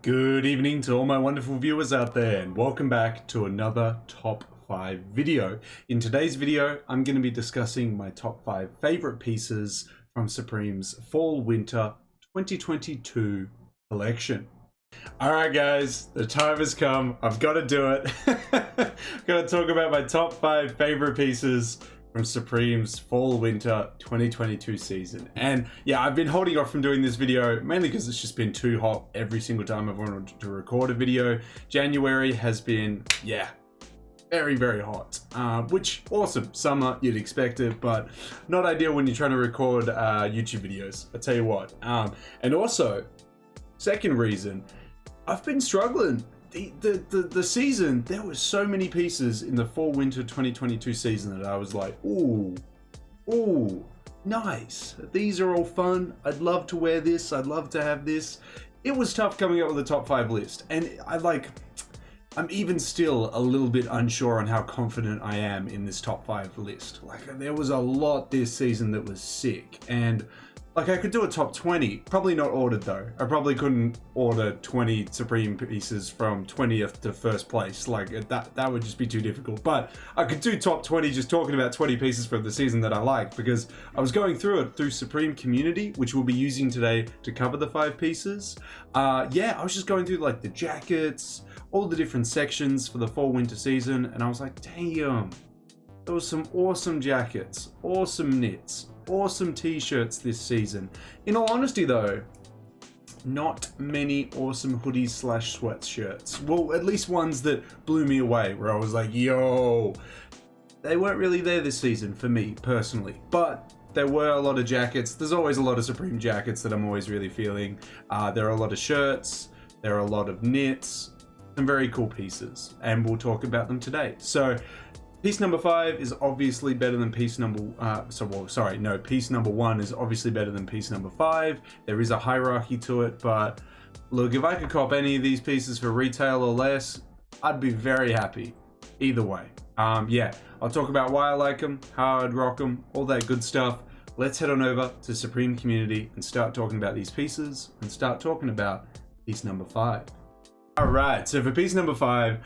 Good evening to all my wonderful viewers out there, and welcome back to another top 5 video. In today's video, I'm going to be discussing my top 5 favorite pieces from Supreme's Fall Winter 2022 collection. Alright guys, the time has come. I've got to do it. I've got to talk about my top 5 favorite pieces from Supreme's Fall Winter 2022 season. And yeah, I've been holding off from doing this video mainly because it's just been too hot every single time I've wanted to record a video. January has been, very hot, which awesome. Summer, you'd expect it, but not ideal when you're trying to record YouTube videos, I tell you what. And also, second reason, I've been struggling. The season, there were so many pieces in the Fall Winter 2022 season that I was like, ooh, nice. These are all fun. I'd love to wear this. I'd love to have this. It was tough coming up with a top 5 list. And I'm even still a little bit unsure on how confident I am in this top 5 list. Like, there was a lot this season that was sick. And like, I could do a top 20, probably not ordered though. I probably couldn't order 20 Supreme pieces from 20th to first place. Like, that would just be too difficult. But I could do top 20 just talking about 20 pieces from the season that I liked, because I was going through it through Supreme Community, which we'll be using today to cover the 5 pieces. Yeah, I was just going through like the jackets, all the different sections for the Fall Winter season, and I was like, damn, there was some awesome jackets, awesome knits, awesome t-shirts this season. In all honesty though, not many awesome hoodies slash sweatshirts. Well, at least ones that blew me away, where I was like, yo, they weren't really there this season for me personally. But there were a lot of jackets. There's always a lot of Supreme jackets that I'm always really feeling. There are a lot of shirts, there are a lot of knits, some very cool pieces, and we'll talk about them today. So piece number 5 is obviously better than piece number, piece number 1 is obviously better than piece number 5. There is a hierarchy to it, but look, if I could cop any of these pieces for retail or less, I'd be very happy either way. Yeah, I'll talk about why I like them, how I'd rock them, all that good stuff. Let's head on over to Supreme Community and start talking about these pieces and start talking about piece number 5. Alright, so for piece number 5,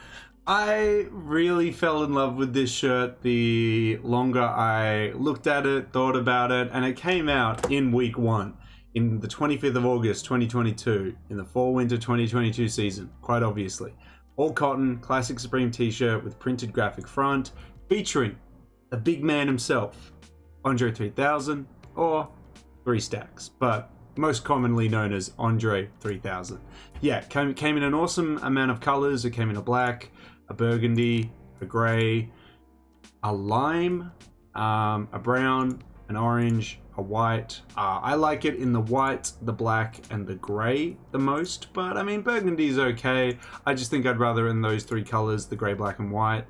I really fell in love with this shirt the longer I looked at it, thought about it, and it came out in week 1, in the 25th of August 2022, in the Fall Winter 2022 season, quite obviously. All cotton, classic Supreme t-shirt with printed graphic front, featuring the big man himself, Andre 3000, or 3 Stacks, but most commonly known as Andre 3000. Yeah, came in an awesome amount of colors. It came in a black, a burgundy, a grey, a lime, a brown, an orange, a white. I like it in the white, the black, and the grey the most, but I mean, burgundy is okay. I just think I'd rather in those 3 colors, the grey, black, and white.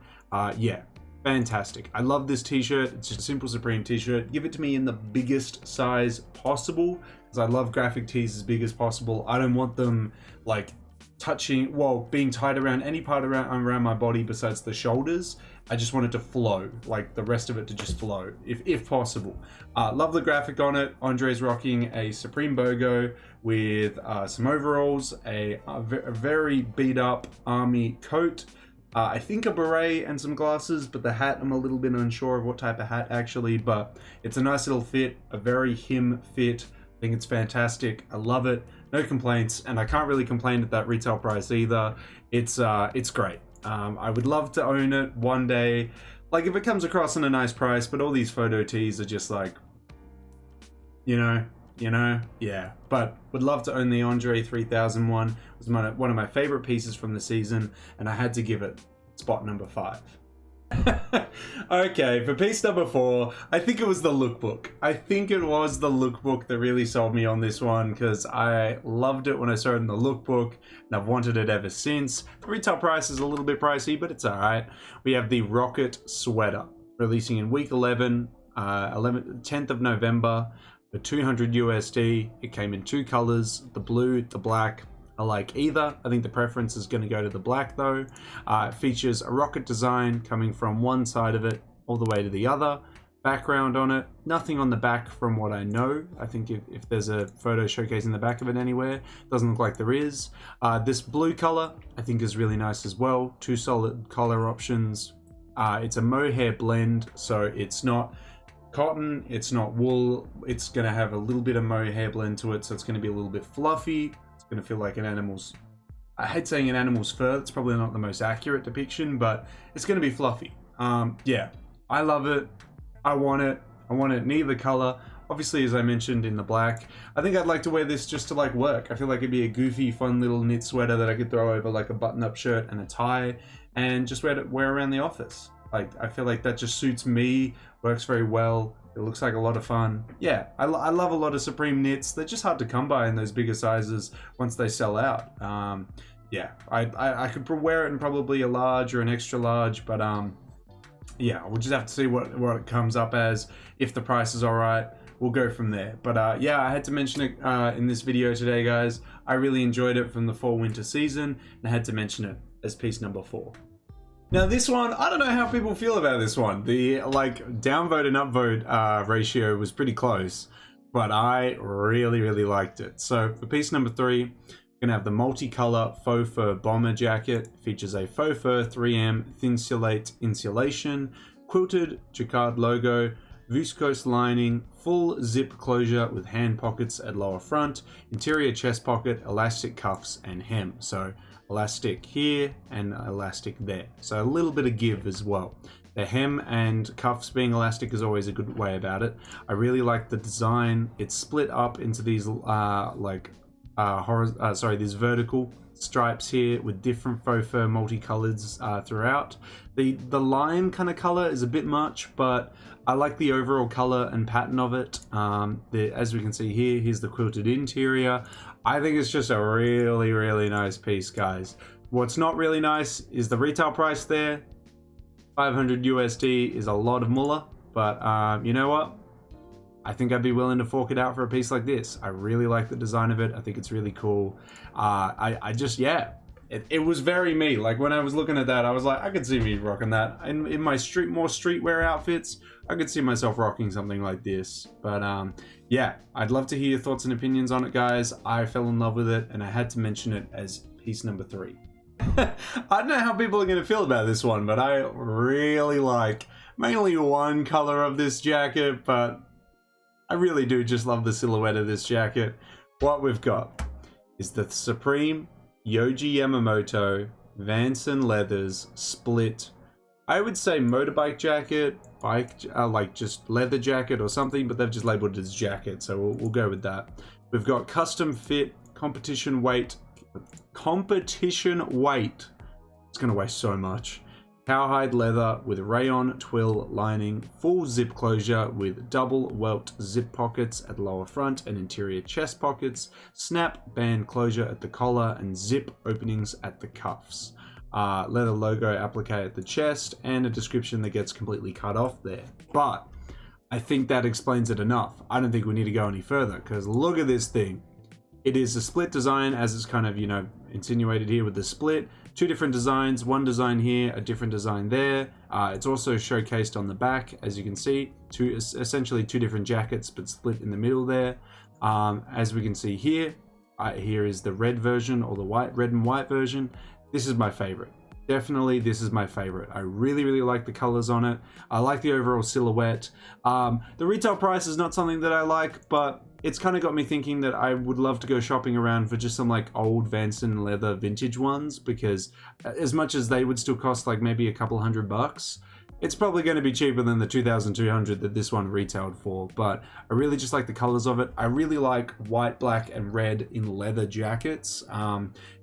Yeah, fantastic. I love this t-shirt. It's just a simple Supreme t-shirt. Give it to me in the biggest size possible, because I love graphic tees as big as possible. I don't want them like touching, being tied around any part around my body besides the shoulders. I just want it to flow, like the rest of it to just flow, if possible. Love the graphic on it. Andre's rocking a Supreme BOGO with some overalls, a very beat up army coat, I think a beret and some glasses, but the hat, I'm a little bit unsure of what type of hat actually, but it's a nice little fit, a very him fit. I think it's fantastic. I love it. No complaints, and I can't really complain at that retail price either. It's great. I would love to own it one day, like if it comes across in a nice price, but all these photo tees are just like, yeah. But would love to own the Andre 3000 one. It was one of my favorite pieces from the season, and I had to give it spot number 5. Okay, for piece number 4, I think it was the lookbook. I think it was the lookbook that really sold me on this one, because I loved it when I saw it in the lookbook, and I've wanted it ever since. The retail price is a little bit pricey, but it's alright. We have the Rocket Sweater, releasing in week 11, 10th of November, for 200 USD. It came in 2 colors, the blue, the black. I like either. I think the preference is going to go to the black though. It features a rocket design coming from one side of it all the way to the other. background on it. Nothing on the back from what I know. I think if there's a photo showcasing the back of it anywhere, doesn't look like there is. This blue color I think is really nice as well. 2 solid color options. It's a mohair blend, so it's not cotton, it's not wool. It's going to have a little bit of mohair blend to it, so it's going to be a little bit fluffy. It's going to feel like an animal's, I hate saying an animal's fur, it's probably not the most accurate depiction, but it's going to be fluffy. Yeah, I love it. I want it in either color. Obviously, as I mentioned, in the black. I think I'd like to wear this just to like work. I feel like it'd be a goofy, fun little knit sweater that I could throw over like a button-up shirt and a tie and just wear around the office. Like, I feel like that just suits me, works very well. It looks like a lot of fun. Yeah, I love a lot of Supreme knits. They're just hard to come by in those bigger sizes once they sell out. Yeah, I could wear it in probably a large or an extra large, but yeah, we'll just have to see what it comes up as. If the price is all right, we'll go from there. But yeah, I had to mention it in this video today, guys. I really enjoyed it from the fall-winter season, and I had to mention it as piece number 4. Now this one, I don't know how people feel about this one. The like downvote and upvote ratio was pretty close, but I really liked it. So for piece number 3, we're gonna have the multicolor faux fur bomber jacket. Features a faux fur 3M Thinsulate insulation, quilted jacquard logo, viscose lining, full zip closure with hand pockets at lower front, interior chest pocket, elastic cuffs and hem. So elastic here and elastic there. So a little bit of give as well. The hem and cuffs being elastic is always a good way about it. I really like the design. It's split up into these these vertical stripes here with different faux fur multicolors throughout. The lime kind of color is a bit much, but I like the overall color and pattern of it. As we can see here, here's the quilted interior. I think it's just a really nice piece, guys. What's not really nice is the retail price there. 500 USD is a lot of mullah, but you know what? I think I'd be willing to fork it out for a piece like this. I really like the design of it. I think it's really cool. I just, yeah, it was very me. Like when I was looking at that, I was like, I could see me rocking that. In my more streetwear outfits, I could see myself rocking something like this. But yeah, I'd love to hear your thoughts and opinions on it, guys. I fell in love with it, and I had to mention it as piece number 3. I don't know how people are going to feel about this one, but I really like mainly one color of this jacket, but I really do just love the silhouette of this jacket. What we've got is the Supreme Yohji Yamamoto Vanson Leathers split. I would say motorbike jacket, like just leather jacket or something, but they've just labeled it as jacket, so we'll go with that. We've got custom fit, competition weight. It's gonna weigh so much. Cowhide leather with rayon twill lining, full zip closure with double welt zip pockets at lower front and interior chest pockets, snap band closure at the collar and zip openings at the cuffs. Leather logo applique at the chest, and a description that gets completely cut off there. But I think that explains it enough. I don't think we need to go any further, because look at this thing. It is a split design, as it's kind of, you know, insinuated here with the split. 2 different designs, one design here, a different design there. It's also showcased on the back, as you can see. Essentially 2 different jackets, but split in the middle there. As we can see here, here is the red version, or the red and white version. This is my favorite. Definitely, this is my favorite. I really like the colors on it. I like the overall silhouette. The retail price is not something that I like, but it's kind of got me thinking that I would love to go shopping around for just some like old Vanson leather vintage ones, because as much as they would still cost like maybe a couple $100, it's probably going to be cheaper than the 2,200 that this one retailed for. But I really just like the colors of it. I really like white, black, and red in leather jackets.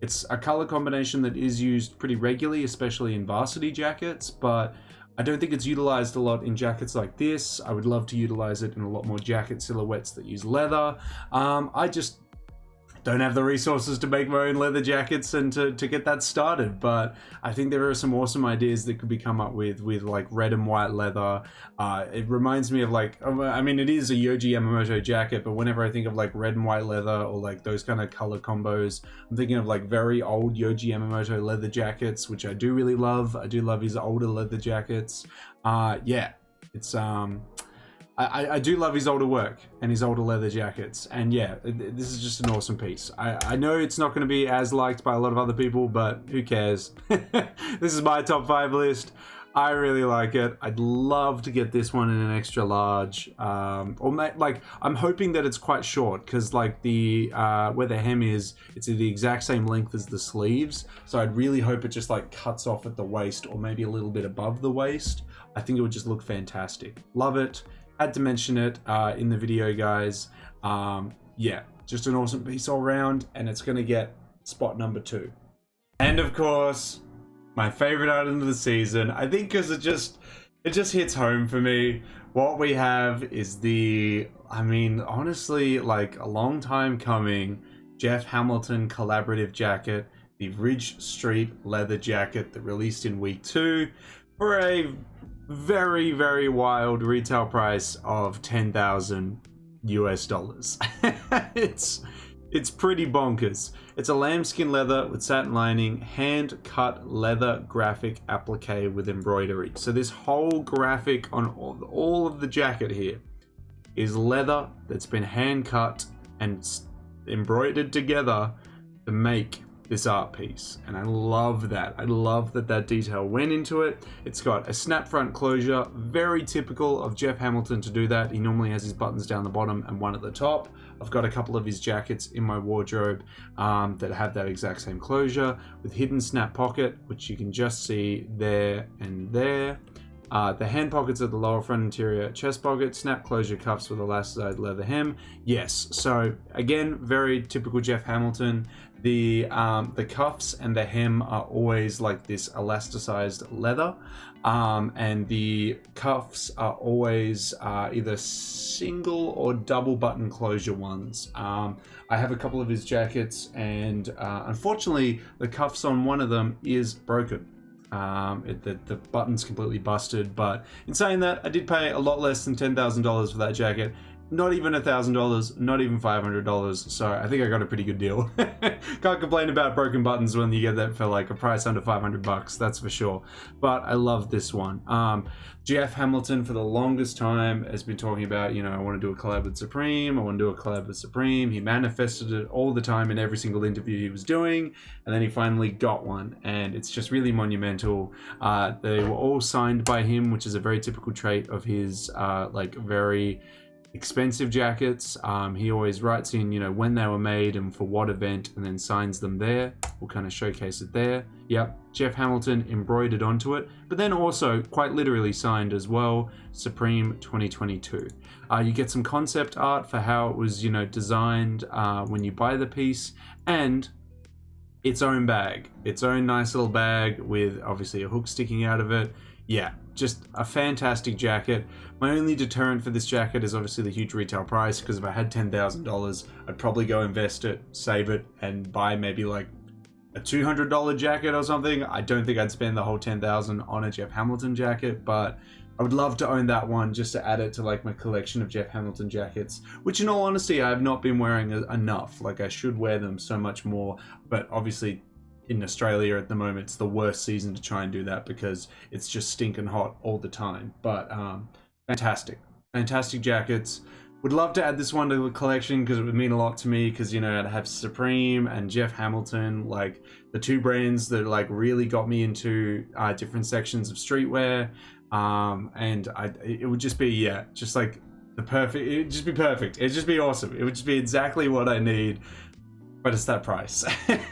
It's a color combination that is used pretty regularly, especially in varsity jackets, but I don't think it's utilized a lot in jackets like this. I would love to utilize it in a lot more jacket silhouettes that use leather. I just don't have the resources to make my own leather jackets and to get that started, but I think there are some awesome ideas that could be come up with like red and white leather. It reminds me of like, I mean, it is a Yohji Yamamoto jacket, but whenever I think of like red and white leather or like those kind of color combos, I'm thinking of like very old Yohji Yamamoto leather jackets, which I do really love. I do love his older leather jackets. Yeah, it's I do love his older work and his older leather jackets, and yeah, this is just an awesome piece. I know it's not going to be as liked by a lot of other people, but who cares? This is my top 5 list. I really like it. I'd love to get this one in an extra large, like I'm hoping that it's quite short, because like the where the hem is, it's the exact same length as the sleeves. So I'd really hope it just like cuts off at the waist, or maybe a little bit above the waist. I think it would just look fantastic. Love it. Had to mention it in the video, guys. Yeah, just an awesome piece all around, and it's gonna get spot number 2. And of course, my favorite item of the season, I think, because it just hits home for me. What we have is I mean, honestly, like a long time coming, Jeff Hamilton collaborative jacket, the Ridge Street leather jacket that released in week 2 for a very, very wild retail price of $10,000 US. It's pretty bonkers. It's a lambskin leather with satin lining, hand-cut leather graphic applique with embroidery. So this whole graphic on all of the jacket here is leather that's been hand-cut and embroidered together to make this art piece, and I love that. I love that detail went into it. It's got a snap front closure, very typical of Jeff Hamilton to do that. He normally has his buttons down the bottom and one at the top. I've got a couple of his jackets in my wardrobe that have that exact same closure with hidden snap pocket, which you can just see there and there. The hand pockets at the lower front interior chest pocket, snap closure cuffs with elasticized leather hem. Yes, so again, very typical Jeff Hamilton. The cuffs and the hem are always like this elasticized leather, and the cuffs are always either single or double button closure ones. I have a couple of his jackets, and unfortunately the cuffs on one of them is broken. The button's completely busted, but in saying that, I did pay a lot less than $10,000 for that jacket. Not even $1,000, not even $500, so I think I got a pretty good deal. Can't complain about broken buttons when you get that for like a price under $500, that's for sure. But I love this one. Jeff Hamilton for the longest time has been talking about, you know, I want to do a collab with Supreme, I want to do a collab with Supreme. He manifested it all the time in every single interview he was doing, and then he finally got one, and it's just really monumental. They were all signed by him, which is a very typical trait of his, like very expensive jackets. He always writes in, you know, when they were made and for what event, and then signs them there. We'll kind of showcase it there. Yep, Jeff Hamilton embroidered onto it, but then also quite literally signed as well, Supreme 2022. You get some concept art for how it was, you know, designed when you buy the piece, and its own bag, its own nice little bag with obviously a hook sticking out of it. Yeah, just a fantastic jacket. My only deterrent for this jacket is obviously the huge retail price, because if I had $10,000, I'd probably go invest it, save it, and buy maybe like a $200 jacket or something. I don't think I'd spend the whole $10,000 on a Jeff Hamilton jacket, but I would love to own that one just to add it to like my collection of Jeff Hamilton jackets, which in all honesty, I have not been wearing enough. Like I should wear them so much more, but obviously in Australia at the moment, it's the worst season to try and do that because it's just stinking hot all the time. But fantastic jackets. Would love to add this one to the collection because it would mean a lot to me, because, you know, I'd have Supreme and Jeff Hamilton, like the two brands that like really got me into different sections of streetwear. And it would just be, yeah, just like the perfect, it'd just be perfect. It'd just be awesome. It would just be exactly what I need. But it's that price.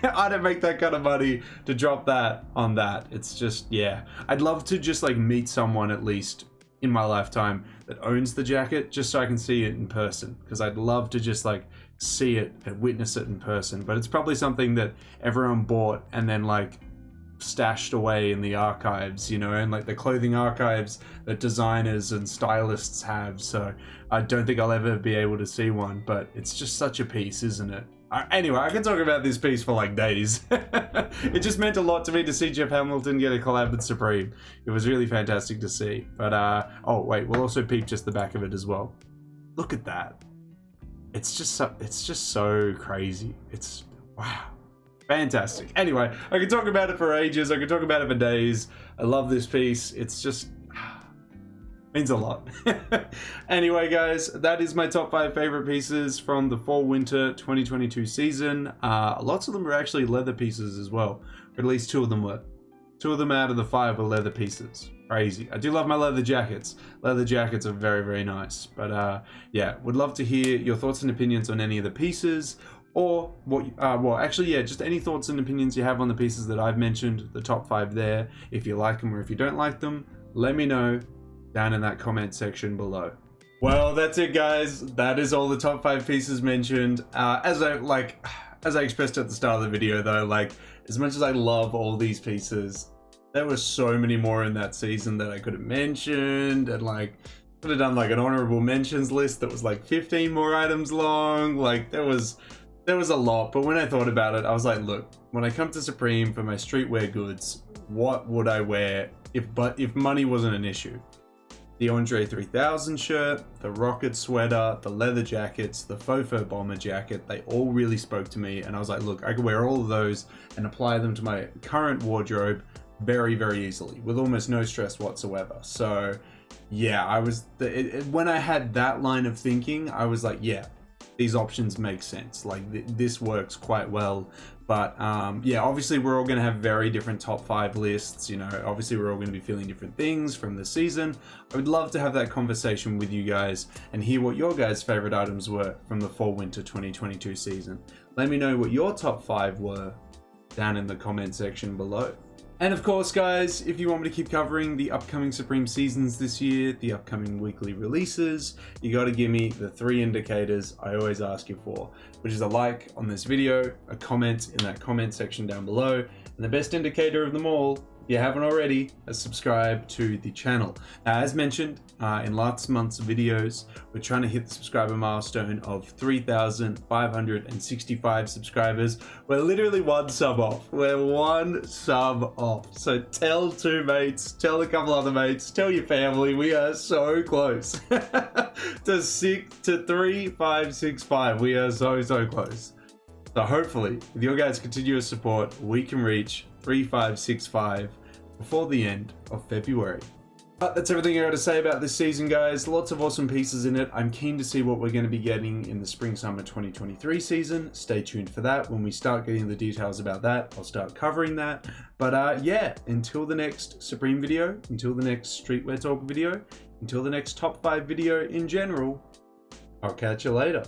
I don't make that kind of money to drop that on that. It's just, yeah. I'd love to just like meet someone at least in my lifetime that owns the jacket, just so I can see it in person. Because I'd love to just like see it and witness it in person. But it's probably something that everyone bought and then like stashed away in the archives, you know, and like the clothing archives that designers and stylists have. So I don't think I'll ever be able to see one, but it's just such a piece, isn't it? Anyway, I can talk about this piece for like days. It just meant a lot to me to see Jeff Hamilton get a collab with Supreme. It was really fantastic to see. But, oh wait, we'll also peep just the back of it as well. Look at that. It's just so crazy. It's, wow. Fantastic. Anyway, I could talk about it for ages. I could talk about it for days. I love this piece. It's just Means a lot. Anyway, guys, that is my top 5 favorite pieces from the fall-winter 2022 season. Lots of them were actually leather pieces as well. Or at least 2 of them were. 2 of them out of the 5 were leather pieces. Crazy. I do love my leather jackets. Leather jackets are very, very nice. But yeah, would love to hear your thoughts and opinions on any of the pieces. Or what, just any thoughts and opinions you have on the pieces that I've mentioned, the top 5 there. If you like them or if you don't like them, let me know down in that comment section below. Well, that's it, guys. That is all the top 5 pieces mentioned. As I expressed at the start of the video, though, like, as much as I love all these pieces, there were so many more in that season that I could have mentioned, and like could have done like an honorable mentions list that was like 15 more items long. Like there was a lot, but when I thought about it, I was like, look, when I come to Supreme for my streetwear goods, what would I wear if money wasn't an issue? The Andre 3000 shirt, the Rocket sweater, the leather jackets, the faux fur bomber jacket, they all really spoke to me, and I was like, look, I could wear all of those and apply them to my current wardrobe very, very easily with almost no stress whatsoever. So yeah, when I had that line of thinking, I was like, yeah, these options make sense. Like this works quite well. But yeah, obviously we're all going to have very different top 5 lists. You know, obviously we're all going to be feeling different things from the season. I would love to have that conversation with you guys and hear what your guys' favorite items were from the fall-winter 2022 season. Let me know what your top 5 were down in the comment section below. And of course, guys, if you want me to keep covering the upcoming Supreme seasons this year, the upcoming weekly releases, you got to give me the 3 indicators I always ask you for, which is a like on this video, a comment in that comment section down below, and the best indicator of them all, if you haven't already, is subscribe to the channel. Now, as mentioned in last month's videos, we're trying to hit the subscriber milestone of 3,565 subscribers. We're literally 1 sub off. We're 1 sub off. So tell 2 mates, tell a couple other mates, tell your family. We are so close to 3,565. We are so close. So hopefully, with your guys' continuous support, we can reach 3,565 before the end of February. But that's everything I got to say about this season, guys. Lots of awesome pieces in it. I'm keen to see what we're going to be getting in the spring-summer 2023 season. Stay tuned for that. When we start getting the details about that, I'll start covering that. But yeah, until the next Supreme video, until the next Streetwear Talk video, until the next top 5 video in general, I'll catch you later.